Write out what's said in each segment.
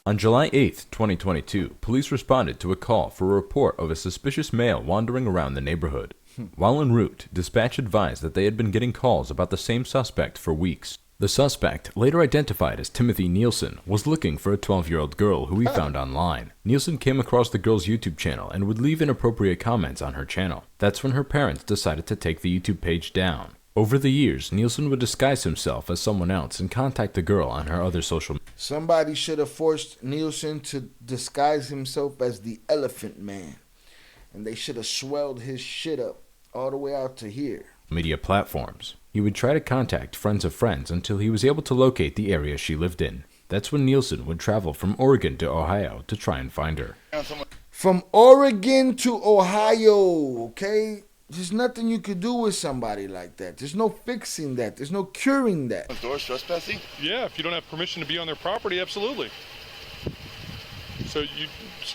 On July 8, 2022, police responded to a call for a report of a suspicious male wandering around the neighborhood. While en route, dispatch advised that they had been getting calls about the same suspect for weeks. The suspect, later identified as Timothy Nielsen, was looking for a 12-year-old girl who he found online. Nielsen came across the girl's YouTube channel and would leave inappropriate comments on her channel. That's when her parents decided to take the YouTube page down. Over the years, Nielsen would disguise himself as someone else and contact the girl on her other social media. Somebody should have forced Nielsen to disguise himself as the Elephant Man. And they should have swelled his shit up all the way out to here. Media platforms. He would try to contact friends of friends until he was able to locate the area she lived in. That's when Nielsen would travel from Oregon to Ohio to try and find her. From Oregon to Ohio, okay? There's nothing you could do with somebody like that. There's no fixing that. There's no curing that. Doors trespassing? Yeah, if you don't have permission to be on their property, absolutely. So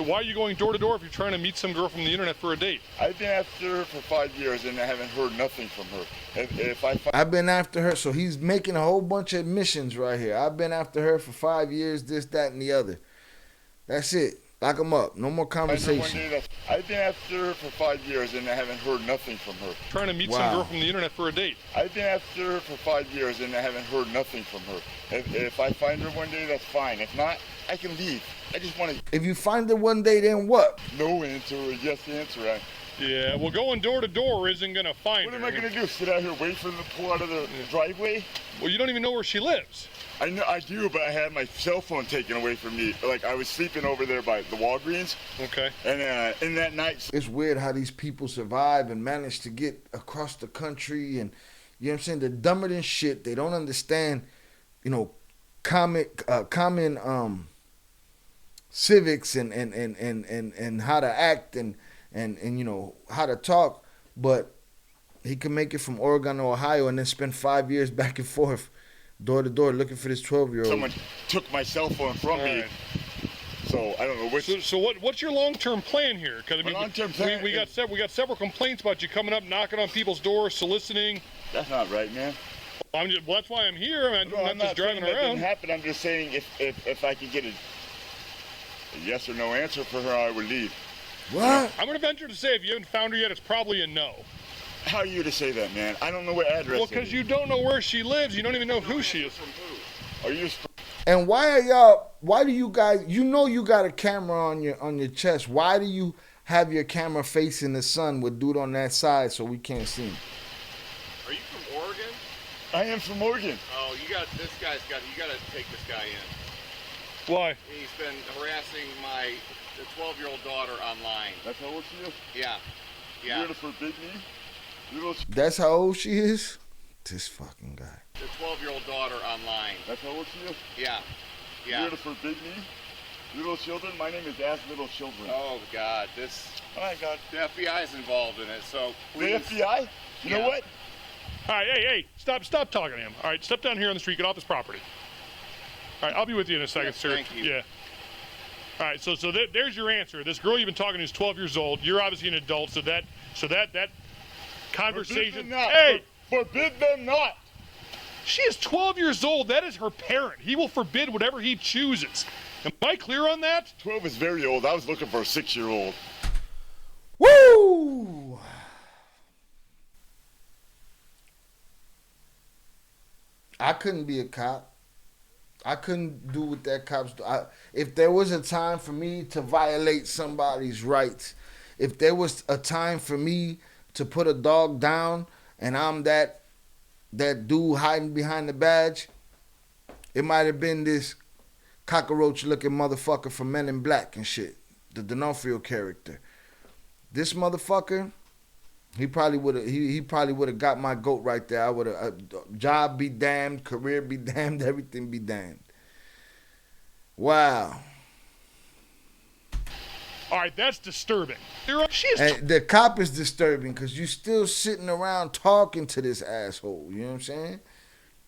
why are you going door to door if you're trying to meet some girl from the internet for a date? I've been after her for 5 years and I haven't heard nothing from her. I've been after her, so he's making a whole bunch of admissions right here. I've been after her for 5 years, this, that, and the other. That's it. Lock him up. No more conversation. I've been after her for 5 years and I haven't heard nothing from her. Trying to meet some girl from the internet for a date. I've been after her for 5 years and I haven't heard nothing from her. If I find her one day, that's fine. If not, I can leave. I just want to... If you find her one day, then what? No answer or yes answer. Yeah, well, going door to door isn't going to find her. What am I going to do? Sit out here, wait for them to pull out of the driveway? Well, you don't even know where she lives. I know I do, but I had my cell phone taken away from me. Like, I was sleeping over there by the Walgreens. Okay. And in that night... It's weird how these people survive and manage to get across the country, and, you know what I'm saying? They're dumber than shit. They don't understand, you know, common civics and how to act and you know, how to talk. But he can make it from Oregon to Ohio and then spend 5 years back and forth, door to door, looking for this 12-year-old. Someone took my cell phone from me. So I don't know which. So what's your long-term plan here? Because I mean, long-term plan we got several complaints about you coming up, knocking on people's doors, soliciting. That's not right, man. Well, that's why I'm here. I'm not just driving around. That didn't happen. I'm just saying if I could get a yes or no answer for her, I would leave. What? I'm going to venture to say if you haven't found her yet, it's probably a no. How are you to say that, man? I don't know what address. Well, because you don't know where she lives. You don't even know who she is. Are you? And why do you guys, you know you got a camera on your chest. Why do you have your camera facing the sun with dude on that side so we can't see him? Are you from Oregon? I am from Oregon. Oh, you got to take this guy in. Why? He's been harassing my 12-year-old daughter online. That's how old she is? Yeah. You're gonna forbid me? That's how old she is? This fucking guy. The 12-year-old daughter online. That's how old she is? Yeah. You're gonna forbid me? Little children? My name is Ask Little Children. Oh, God. Oh, my God. The FBI is involved in it, so please. The FBI? You know what? All right, hey, stop talking to him. All right, step down here on the street, get off this property. All right, I'll be with you in a second, sir. Thank you. Yeah. All right, so there's your answer. This girl you've been talking to is 12 years old. You're obviously an adult, so that conversation. Forbid them not. Hey, forbid them not. She is 12 years old. That is her parent. He will forbid whatever he chooses. Am I clear on that? 12 is very old. I was looking for a 6-year-old. Woo! I couldn't be a cop. I couldn't do what that cops do. If there was a time for me to violate somebody's rights, if there was a time for me to put a dog down and I'm that dude hiding behind the badge, it might have been this cockroach-looking motherfucker from Men in Black and shit, the D'Onofrio character. This motherfucker, he probably would have got my goat right there. I would have job be damned, career be damned, everything be damned. Wow. All right, that's disturbing. And the cop is disturbing because you still sitting around talking to this asshole. You know what I'm saying?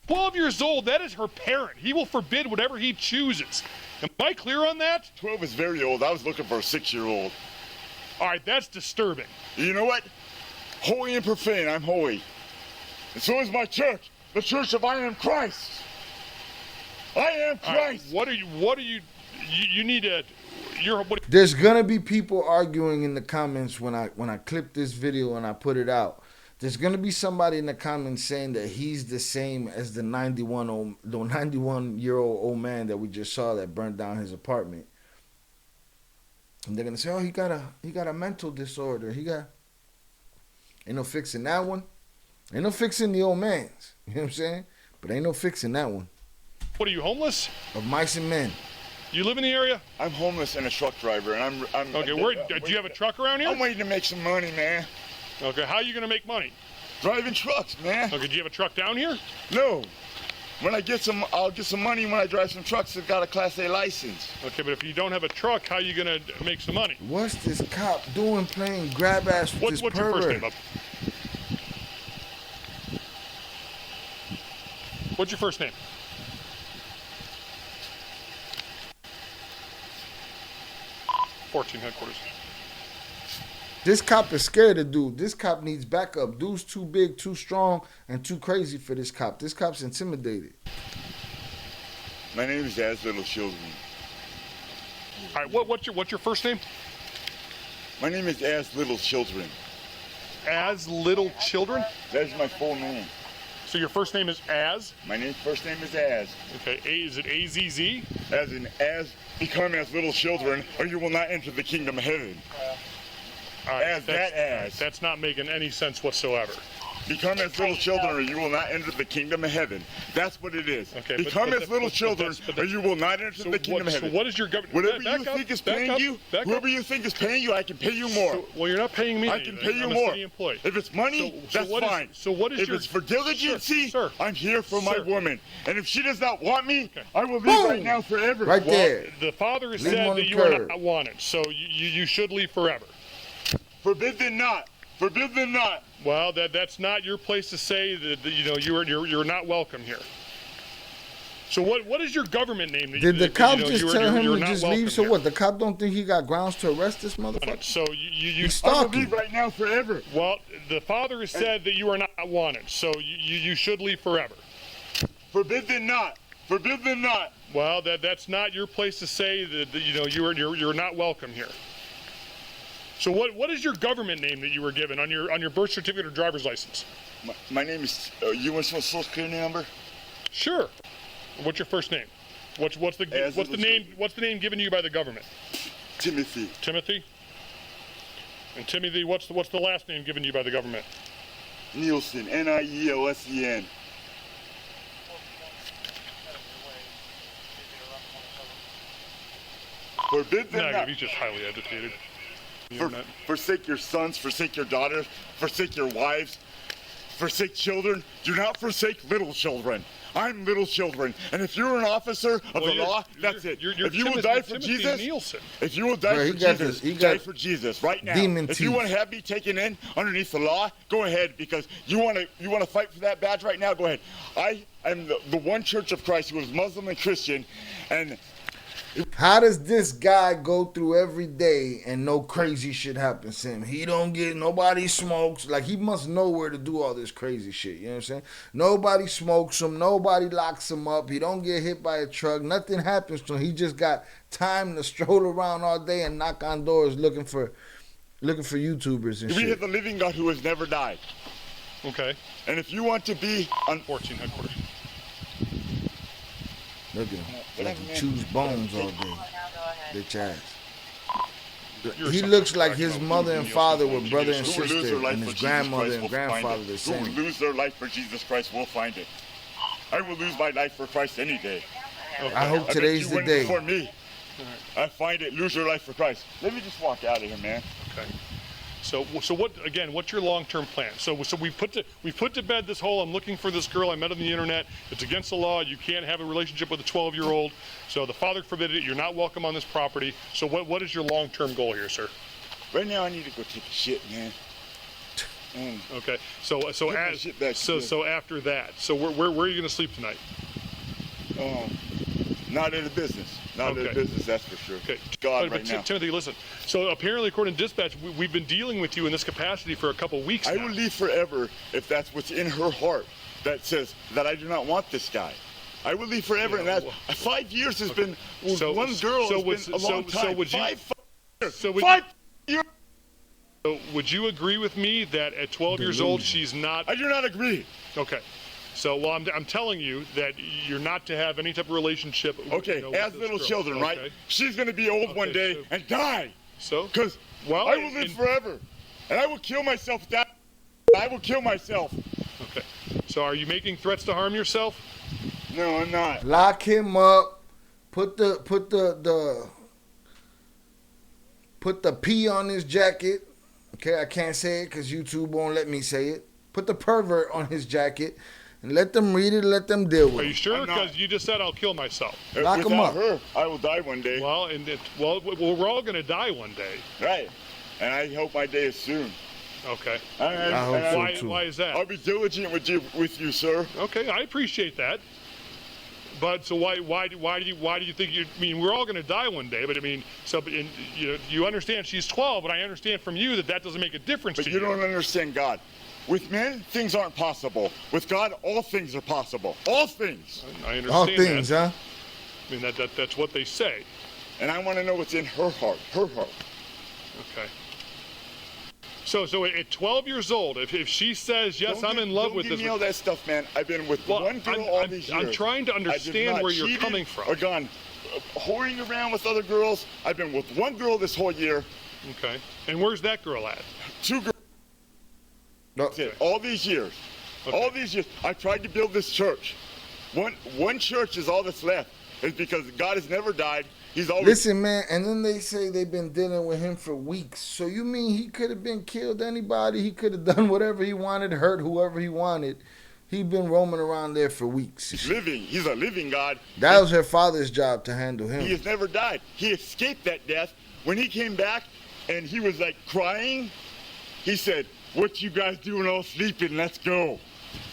12 years old, that is her parent. He will forbid whatever he chooses. Am I clear on that? 12 is very old. I was looking for a 6-year-old. All right, that's disturbing. You know what? Holy and profane, I'm holy. And so is my church, the Church of I Am Christ. I am Christ. Right, what are you, you need to. There's gonna be people arguing in the comments when I clip this video and I put it out. There's gonna be somebody in the comments saying that he's the same as the 91-year-old old man that we just saw that burned down his apartment. And they're gonna say, "Oh, he got a mental disorder. Ain't no fixing that one. Ain't no fixing the old man's. You know what I'm saying? But ain't no fixing that one." What are you, homeless? Of mice and men. You live in the area? I'm homeless and a truck driver, and I'm okay. Do you have a truck around here? I'm waiting to make some money, man. Okay, how are you gonna make money? Driving trucks, man. Okay, do you have a truck down here? No. When I get some, I'll get some money when I drive some trucks that got a Class A license. Okay, but if you don't have a truck, how are you gonna make some money? What's this cop doing playing grab ass with this What's your first name? What's your first name? '14 headquarters. This cop is scared of dude. This cop needs backup. Dude's too big, too strong, and too crazy for this cop. This cop's intimidated. My name is As Little Children. All right, what's your first name? My name is As Little Children. As Little Children? That is my full name. So your first name is Az? My first name is Az. Okay, is it A-Z-Z? As in, become as little children, or you will not enter the kingdom of heaven. Right, that's not making any sense whatsoever. Become as little children, or you will not enter the kingdom of heaven. That's what it is. Okay, Become as little children, or you will not enter the kingdom of heaven. So what is your government? Whatever you think is paying you, whoever you think is paying you, I can pay you more. Well, you're not paying me. I can pay you I'm more. A city employee. If it's money, that's fine. If it's for diligency, sir, I'm here for my woman. And if she does not want me, I will leave Boom! right now forever. Right there. The father has Leave said on that the you are curb. not wanted, so you should leave forever. Forbidden not. Forbidden not. Well, that's not your place to say that you're not welcome here. So what is your government name? Did the cop just tell him to just leave? So here? what? The cop don't think he got grounds to arrest this motherfucker? So you I will stalking. leave right now forever. Well, the father has said that you are not wanted, so you should leave forever. Forbidden not. Forbidden not. Well, that's not your place to say that you're not welcome here. So what is your government name that you were given on your birth certificate or driver's license? My name is. You want some social security number? Sure. What's your first name? What's the name given to you by the government? Timothy. Timothy. And Timothy, what's the last name given to you by the government? Nielsen. Nielsen. Forbidden not. He's just highly educated. Forsake your sons, forsake your daughters, forsake your wives, forsake children. Do not forsake little children. I'm little children. And if you're an officer of the law, that's it. If you will die for Jesus, Nielsen. if you will die for Jesus, die for Jesus right now. If you want to have me taken in underneath the law, go ahead, because you want to fight for that badge right now, go ahead. I am the one Church of Christ who is Muslim and Christian, and how does this guy go through every day and no crazy shit happens to him? He don't get, nobody smokes. Like, he must know where to do all this crazy shit. You know what I'm saying? Nobody smokes him. Nobody locks him up. He don't get hit by a truck. Nothing happens to him. He just got time to stroll around all day and knock on doors looking for YouTubers and shit. We have the living God who has never died. Okay. And if you want to be on 14 headquarters. Look at him. Like he chews bones all day. Bitch ass. He looks like his mother and father were brother and sister, and his grandmother and grandfather the same. Who will lose their life for Jesus Christ will find it. I will lose my life for Christ any day. Okay. I hope today's the day. For me, I find it. Lose your life for Christ. Let me just walk out of here, man. Okay. So what? Again, what's your long-term plan? So we put to bed this whole I'm looking for this girl I met on the internet. It's against the law. You can't have a relationship with a 12-year-old. So the father forbid it. You're not welcome on this property. So what is your long-term goal here, sir? Right now, I need to go take a shit, man. Okay. So after that, so where are you gonna sleep tonight? Not in the business. Not in the business, that's for sure. Okay. God, but now. Timothy, listen. So apparently, according to dispatch, we've been dealing with you in this capacity for a couple weeks now. I will leave forever if that's what's in her heart that says that I do not want this guy. I will leave forever, and that 5 years has been with one girl. Has been a long time. So would you? 5 years. So would 5 years. So would you agree with me that at 12 years old she's not? I do not agree. Okay. So, well, I'm telling you that you're not to have any type of relationship. Okay, as little children, right? She's going to be old one day and die. So? Because I will live forever. And I will kill myself with that. I will kill myself. Okay. So are you making threats to harm yourself? No, I'm not. Lock him up. Put the P on his jacket. Okay, I can't say it because YouTube won't let me say it. Put the pervert on his jacket. And let them read it, let them deal with it. Are you sure? Because you just said I'll kill myself. Lock him up. Her, I will die one day. Well, we're all going to die one day. Right. And I hope my day is soon. Okay. I hope so too. Why is that? I'll be diligent with you, sir. Okay, I appreciate that. But so why do you think you? I mean, we're all going to die one day. But I mean, you understand she's 12, but I understand from you that doesn't make a difference to you. But you don't understand God. With men, things aren't possible. With God, all things are possible. All things. I understand all things, that. huh? I mean, that's what they say. And I want to know what's in her heart. Her heart. Okay. So at 12 years old, if she says, yes, I'm in love with this. Don't give me all that stuff, man. I've been with one girl all these years. I'm trying to understand where you're coming from. Or gone whoring around with other girls. I've been with one girl this whole year. Okay. And where's that girl at? 2 girls. That's it. All these years. Okay. All these years. I tried to build this church. One church is all that's left. It's because God has never died. He's always... Listen, man, and then they say they've been dealing with him for weeks. So you mean he could have been killed anybody? He could have done whatever he wanted, hurt whoever he wanted. He'd been roaming around there for weeks. He's living. He's a living God. That was her father's job to handle him. He has never died. He escaped that death. When he came back and he was like crying, he said, "What you guys doing all sleeping? Let's go."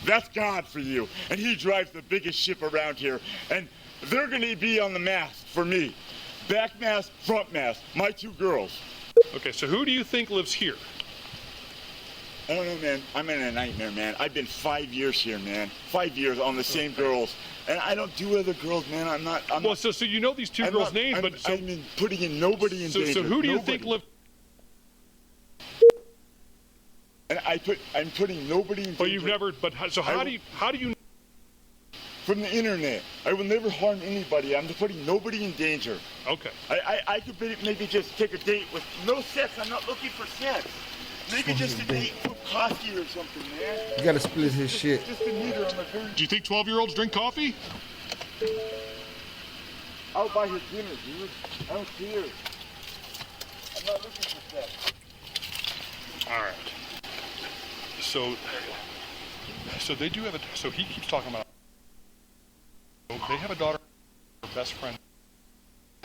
That's God for you. And he drives the biggest ship around here. And they're going to be on the mast for me. Back mast, front mast. My 2 girls. Okay, so who do you think lives here? I don't know, man. I'm in a nightmare, man. I've been 5 years here, man. 5 years on the same girls. And I don't do other girls, man. I'm not. So you know these 2 girls' names, but... I mean, putting in nobody in danger. So who do you think lives... And I'm putting nobody in danger. But you've never... So how do you... From the internet. I will never harm anybody. I'm putting nobody in danger. Okay. I could maybe just take a date with no sex. I'm not looking for sex. Maybe just a date for coffee or something, man. You gotta split his shit. Just to meet her on the very... Do you think 12-year-olds drink coffee? I'll buy her dinner, dude. I don't care. I'm not looking for sex. All right. So they do have a... So he keeps talking about... They have a daughter, her best friend,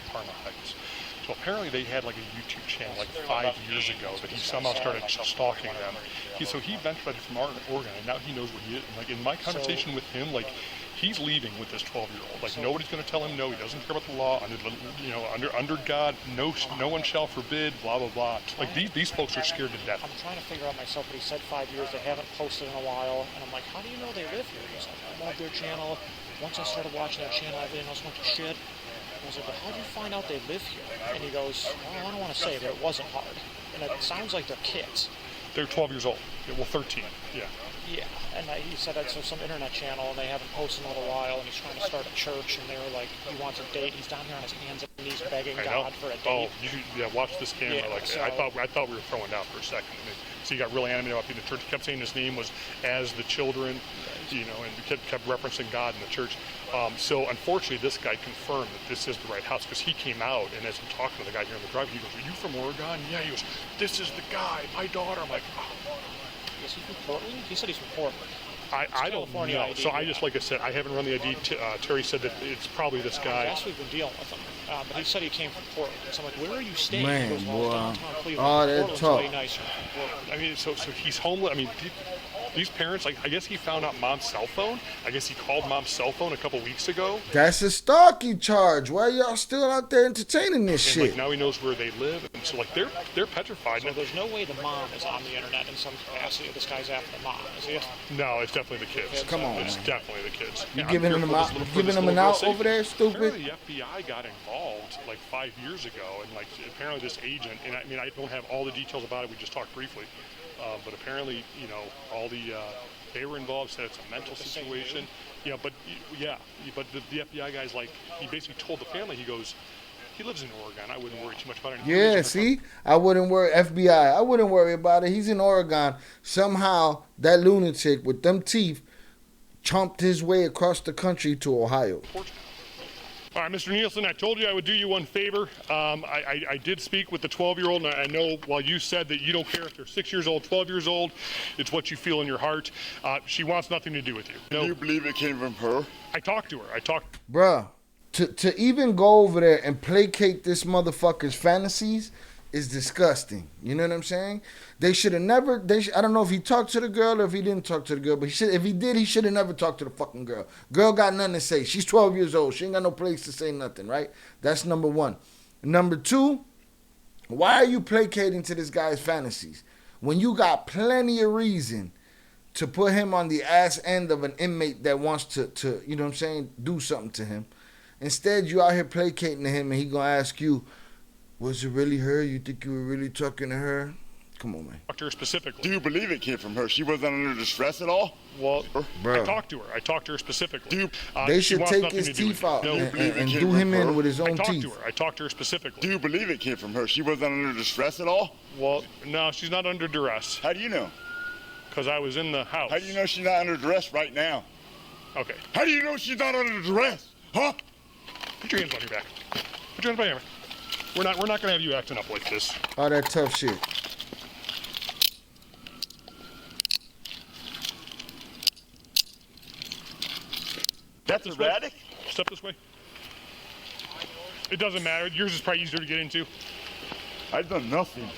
Parma Heights. So apparently they had like a YouTube channel like 5 years ago that he somehow started stalking them. So he ventured from Oregon, and now he knows what he is. And like in my conversation with him, like he's leaving with this 12-year-old. Like nobody's going to tell him no. He doesn't care about the law. Under God, no one shall forbid. Blah blah blah. Like these folks are scared to death. I'm trying to figure out myself, but he said 5 years. They haven't posted in a while, and I'm like, how do you know they live here? He's like, I love their channel. Once I started watching that channel, everything else went to shit. I was like, well, how do you find out they live here? And he goes, well, I don't want to say, but it wasn't hard. And it sounds like they're kids. They're 12 years old. Yeah, well, 13. Yeah. Yeah. And he said that's some internet channel, and they haven't posted in a little while, and he's trying to start a church, and they were like, he wants a date. He's down here on his hands and knees begging God for a date. Oh, watch this camera. Yeah, I thought we were throwing down for a second. So he got really animated about being in the church. He kept saying his name was as the children, and kept referencing God in the church. So unfortunately, this guy confirmed that this is the right house because he came out, and as I'm talking to the guy here in the drive, he goes, "Are you from Oregon?" Yeah. He goes, "This is the guy, my daughter." I'm like, oh. Is he from Portland? He said he's from Portland. I don't know. ID, so I just, like I said, I haven't run the ID. Terry said that it's probably this guy. Yes, we've been dealing with him. But he said he came from Portland. So I'm like, where are you staying? Man, he goes, boy. downtown Cleveland. Oh, that's Portland's tough. way nicer. I mean, so he's homeless. I mean, these parents, like, I guess he found out mom's cell phone. I guess he called mom's cell phone a couple weeks ago. That's a stalking charge. Why y'all still out there entertaining this And shit? like now he knows where they live, and so like they're petrified. So there's no way the mom is on the internet in some capacity. This guy's after the mom, is he? No, it's definitely the kids. Come on, It's man. definitely the kids. You Yeah, giving I'm them fearful out? this little- Giving this them an little girl's out safety. over there, stupid? Apparently the FBI got involved like 5 years ago, and like apparently this agent, and I mean I don't have all the details about it. We just talked briefly, but apparently all the they were involved. Said it's a mental situation. Yeah, but the FBI guy's like he basically told the family he goes. He lives in Oregon. I wouldn't worry too much about it. Yeah, see? I wouldn't worry. FBI, I wouldn't worry about it. He's in Oregon. Somehow, that lunatic with them teeth chomped his way across the country to Ohio. All right, Mr. Nielsen, I told you I would do you one favor. I did speak with the 12-year-old, and I know while you said that you don't care if they're 6 years old, 12 years old, it's what you feel in your heart. She wants nothing to do with you. Do you believe it came from her? I talked to her. Bruh, to even go over there and placate this motherfucker's fantasies is disgusting. You know what I'm saying? They should have never. I don't know if he talked to the girl or if he didn't talk to the girl, but if he did, he should have never talked to the fucking girl. Girl got nothing to say. She's 12 years old. She ain't got no place to say nothing, right? That's number one. Number two, why are you placating to this guy's fantasies when you got plenty of reason to put him on the ass end of an inmate that wants to you know what I'm saying, do something to him? Instead, you out here placating to him, and he gonna ask you, was it really her? You think you were really talking to her? Come on, man. Talked to her specifically. Do you believe it came from her? She wasn't under distress at all? Well, Bro. I talked to her specifically. They She should wants take nothing his to do with teeth you. out No, and do him in with his own teeth. I talked to her specifically. Do you believe it came from her? She wasn't under distress at all? Well, no, she's not under duress How do you know? because I was in the house. How do you know she's not under duress right now? Okay. How do you know she's not under duress? Huh? Put your hands on your back. Put your hands behind your back. We're not gonna have you acting up like this. All that tough shit. That's This erratic? way. Step this way. It doesn't matter. Yours is probably easier to get into. I've done nothing.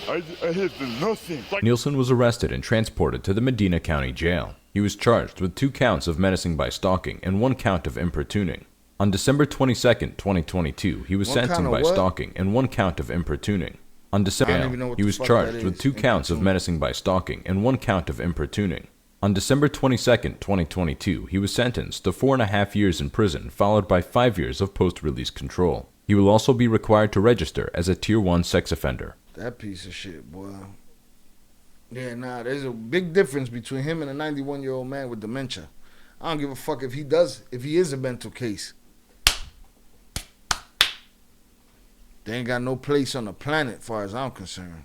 I have done nothing. Nielsen was arrested and transported to the Medina County Jail. He was charged with 2 counts of menacing by stalking and 1 count of importuning. On December 22, 2022, he was What sentenced kind of by what? stalking and 1 count of importuning. On I don't December, even know what he the was fuck charged that with is. 2 counts of Importuning. menacing by stalking and 1 count of importuning. On December 22, 2022, he was sentenced to 4.5 years in prison, followed by 5 years of post-release control. He will also be required to register as a Tier 1 sex offender. That piece of shit, boy. Yeah, nah, there's a big difference between him and a 91-year-old man with dementia. I don't give a fuck if he is a mental case. They ain't got no place on the planet, far as I'm concerned.